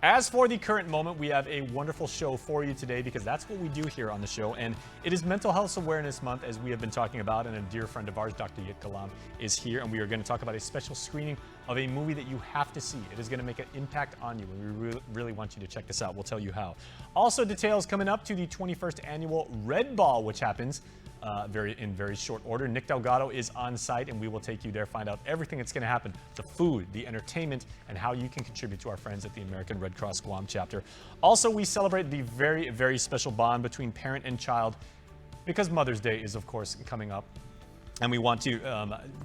As for the current moment, we have a wonderful show for you today because that's what we do here on the show. And it is Mental Health Awareness Month, as we have been talking about. And a dear friend of ours, Dr. Yit Kalam, is here. And we are going to talk about a special screening of a movie that you have to see. It is going to make an impact on you. And we really want you to check this out. We'll tell you how. Also, details coming up to the 21st annual Red Ball, which happens in very short order. Nick Delgado is on site, and we will take you there, find out everything that's going to happen, the food, the entertainment, and how you can contribute to our friends at the American Red Cross Guam chapter. Also, we celebrate the very special bond between parent and child because Mother's Day is, of course, coming up, and we want to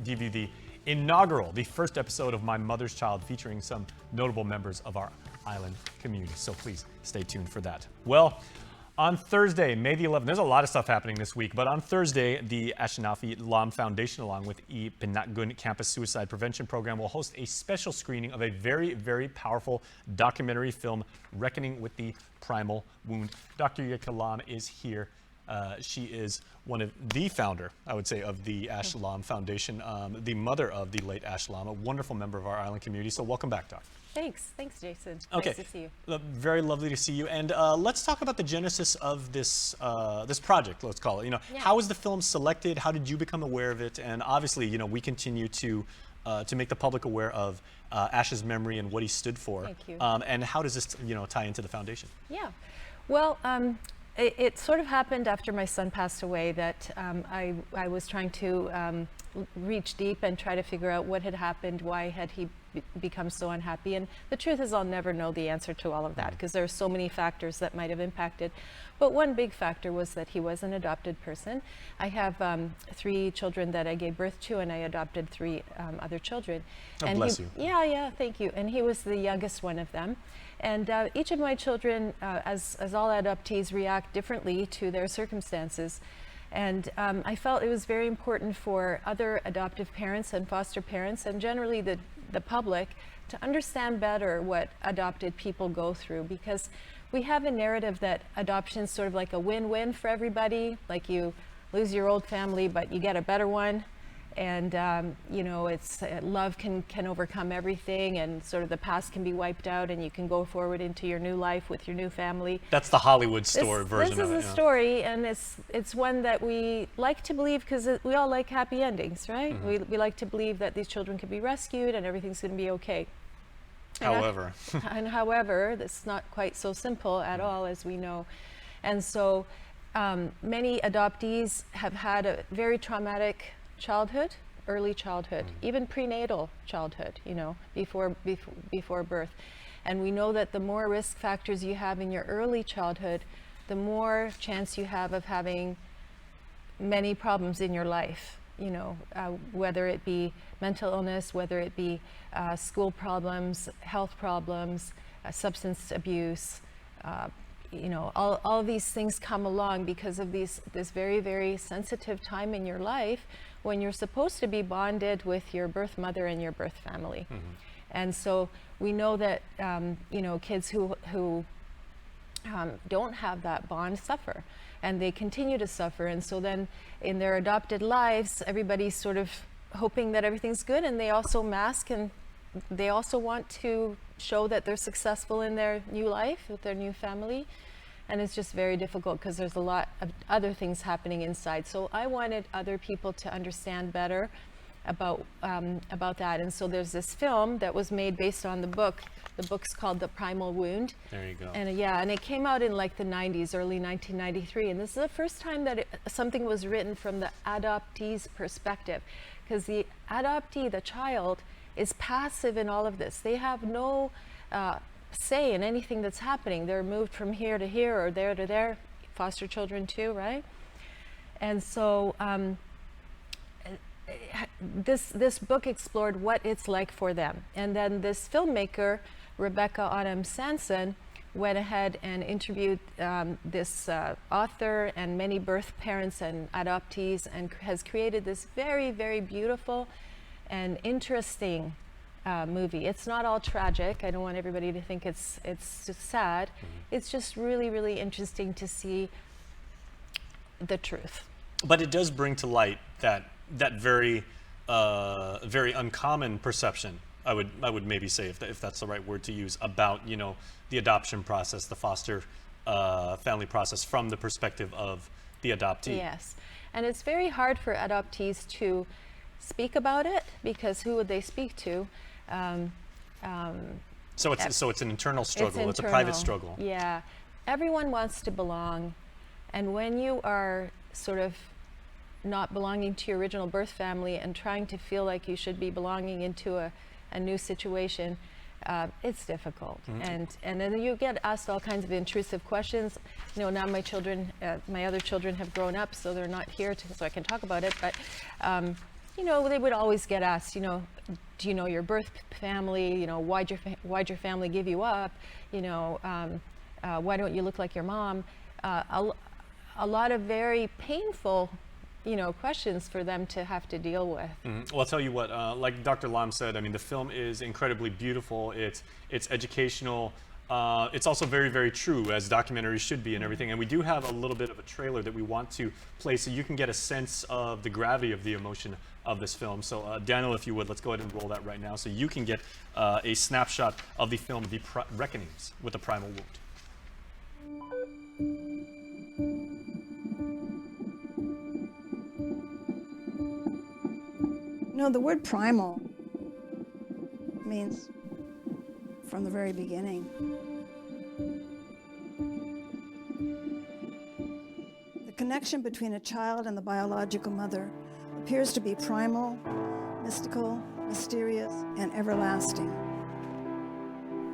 give you the first episode of My Mother's Child, featuring some notable members of our island community. So please stay tuned for that. Well, on Thursday, May the 11th, there's a lot of stuff happening this week, but on Thursday, the Ashinafi Lam Foundation, along with the Pinatgun Campus Suicide Prevention Program, will host a special screening of a very powerful documentary film, Reckoning with the Primal Wound. Dr. Yekalam is here. She is one of the founder, I would say, of the Ash Lam Foundation, the mother of the late Ash Lam, a wonderful member of our island community. So welcome back, Doc. Thanks, Jason. Okay. Nice to see you. Very lovely to see you. And let's talk about the genesis of this this project. Let's call it. How was the film selected? How did you become aware of it? And obviously, we continue to make the public aware of Ash's memory and what he stood for. Thank you. And how does this, tie into the foundation? Yeah. Well, it sort of happened after my son passed away that I was trying to reach deep and try to figure out what had happened, why had he become so unhappy. And the truth is, I'll never know the answer to all of that because there are so many factors that might have impacted. But one big factor was that he was an adopted person. I have 3 children that I gave birth to, and I adopted 3 other children. Oh, and bless you. Yeah, thank you. And he was the youngest one of them. And each of my children, as all adoptees, react differently to their circumstances. And I felt it was very important for other adoptive parents and foster parents, and generally the public, to understand better what adopted people go through, because we have a narrative that adoption is sort of like a win-win for everybody, like you lose your old family but you get a better one, and it's love can overcome everything, and sort of the past can be wiped out and you can go forward into your new life with your new family. That's the Hollywood story version of it. This is a story, and it's one that we like to believe because we all like happy endings, right? Mm-hmm. We like to believe that these children can be rescued and everything's going to be okay. However. However, it's not quite so simple at all, as we know. And so many adoptees have had a very traumatic childhood, early childhood, even prenatal childhood, before birth. And we know that the more risk factors you have in your early childhood, the more chance you have of having many problems in your life, whether it be mental illness, whether it be school problems, health problems, substance abuse, all of these things come along because of this very sensitive time in your life when you're supposed to be bonded with your birth mother and your birth family. And so we know that kids who don't have that bond suffer, and they continue to suffer. And so then in their adopted lives, everybody's sort of hoping that everything's good, and they also mask, and they also want to show that they're successful in their new life with their new family. And it's just very difficult because there's a lot of other things happening inside. So I wanted other people to understand better about that. And so there's this film that was made based on the book. The book's called The Primal Wound. There you go. And and it came out in like the 90s, early 1993. And this is the first time that something was written from the adoptee's perspective, because the adoptee, the child, is passive in all of this. They have no say in anything that's happening. They're moved from here to here or there to there, foster children too, right? And so this book explored what it's like for them. And then this filmmaker, Rebecca Autumn Sanson, went ahead and interviewed this author and many birth parents and adoptees, and has created this very beautiful and interesting movie. It's not all tragic. I don't want everybody to think it's just sad. It's just really interesting to see the truth. But it does bring to light that very uncommon perception I would maybe say, if that's the right word to use, about, you know, the adoption process, the foster family process from the perspective of the adoptee. Yes, and it's very hard for adoptees to speak about it, because who would they speak to? So it's an internal struggle. It's a private struggle. Yeah, everyone wants to belong, and when you are sort of not belonging to your original birth family and trying to feel like you should be belonging into a new situation, it's difficult. And then you get asked all kinds of intrusive questions. You know, now my other children have grown up, so they're not here so I can talk about it. But you know, they would always get asked, you know, do you know your birth family? You know, why'd your family give you up? You know, why don't you look like your mom? A lot of very painful, you know, questions for them to have to deal with. Well, I'll tell you what, like Dr. Lam said, I mean, the film is incredibly beautiful. It's educational. It's also very, very true, as documentaries should be and everything. And we do have a little bit of a trailer that we want to play so you can get a sense of the gravity of the emotion of this film. So Daniel, if you would, let's go ahead and roll that right now so you can get a snapshot of the film, The Reckonings with the Primal Wound. You know, the word primal means from the very beginning. The connection between a child and the biological mother appears to be primal, mystical, mysterious, and everlasting.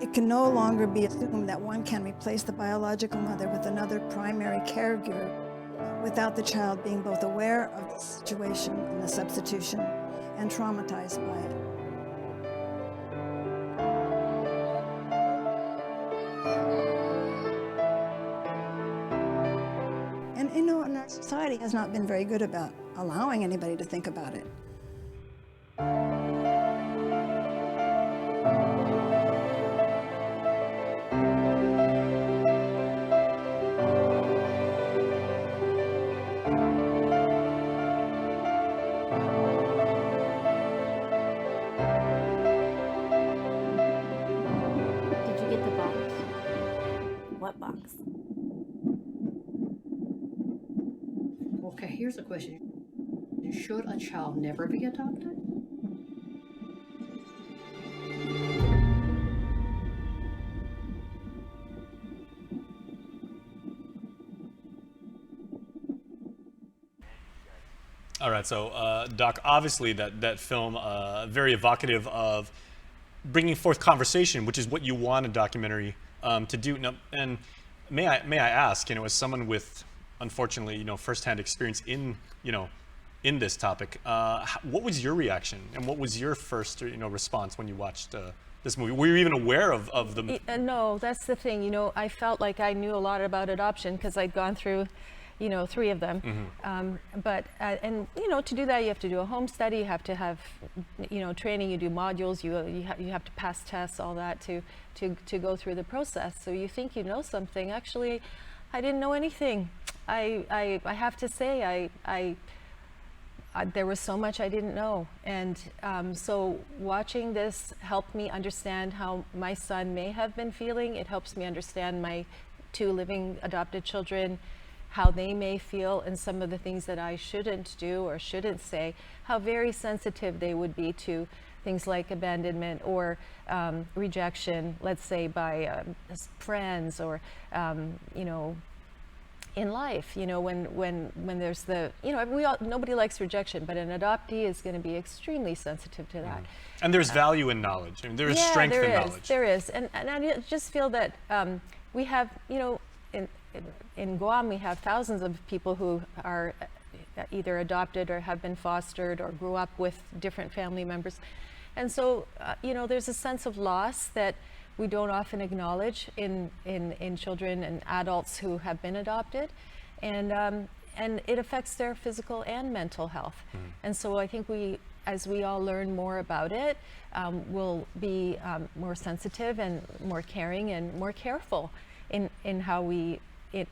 It can no longer be assumed that one can replace the biological mother with another primary caregiver without the child being both aware of the situation and the substitution and traumatized by it. And you know, our society has not been very good about allowing anybody to think about it. Okay, here's a question. Should a child never be adopted? All right, so Doc, obviously that film, very evocative of bringing forth conversation, which is what you want a documentary to do. Now, and may I ask, you know, as someone with, unfortunately, you know, firsthand experience in, you know, in this topic, what was your reaction and what was your first, you know, response when you watched this movie? Were you even aware of the? No, that's the thing. You know, I felt like I knew a lot about adoption because I'd gone through, you know, 3 of them. But and you know, to do that, you have to do a home study. You have to have, you know, training. You do modules. You have to pass tests, all that to go through the process. So you think you know something. Actually, I didn't know anything. I have to say, there was so much I didn't know, and so watching this helped me understand how my son may have been feeling. It helps me understand my 2 living adopted children, how they may feel, and some of the things that I shouldn't do or shouldn't say, how very sensitive they would be to things like abandonment or rejection, let's say by friends or, you know, in life, you know, when there's the, you know, nobody likes rejection, but an adoptee is going to be extremely sensitive to that. And there's value in knowledge. I mean, there is strength in knowledge. There is, and I just feel that we have, you know, in Guam we have thousands of people who are either adopted or have been fostered or grew up with different family members, and so you know, there's a sense of loss that we don't often acknowledge in children and adults who have been adopted, and it affects their physical and mental health. And so I think as we all learn more about it, we'll be more sensitive and more caring and more careful in how we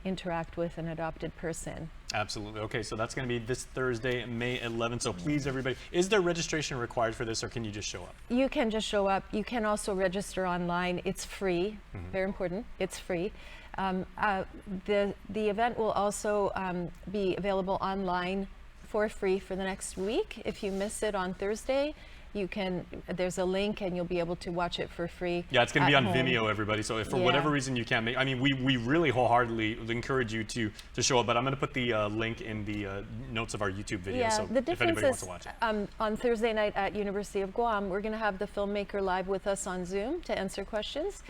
interact with an adopted person. Absolutely. Okay, so that's going to be this Thursday, May 11th. So please, everybody, is there registration required for this, or can you just show up? You can just show up. You can also register online. It's free. Very important. It's free. The event will also be available online for free for the next week. If you miss it on Thursday, you can, there's a link and you'll be able to watch it for free. Yeah, it's going to be on home. Vimeo, everybody. So if for whatever reason you can't make, I mean, we really wholeheartedly encourage you to show up, but I'm going to put the link in the notes of our YouTube video. Yeah, So the if anybody difference wants is to watch it. on Thursday night at University of Guam, we're going to have the filmmaker live with us on Zoom to answer questions.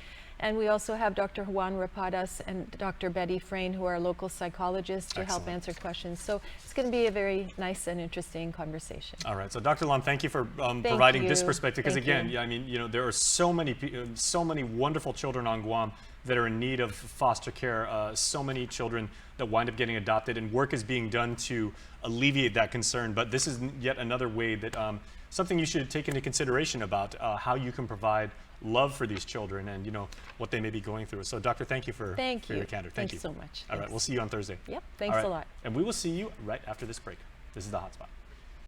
And we also have Dr. Juan Rapadas and Dr. Betty Frayne, who are local psychologists, to help answer questions. So it's going to be a very nice and interesting conversation. All right. So Dr. Lam, thank you for providing this perspective. Because Thank again, you. yeah, I mean, you know, there are so many wonderful children on Guam that are in need of foster care. So many children that wind up getting adopted, and work is being done to alleviate that concern. But this is yet another way that something you should take into consideration about how you can provide love for these children and, you know, what they may be going through. So, Doctor, thank you for your candor. Thank you so much. All right, we'll see you on Thursday. Yep, thanks a lot. And we will see you right after this break. This is The Hotspot.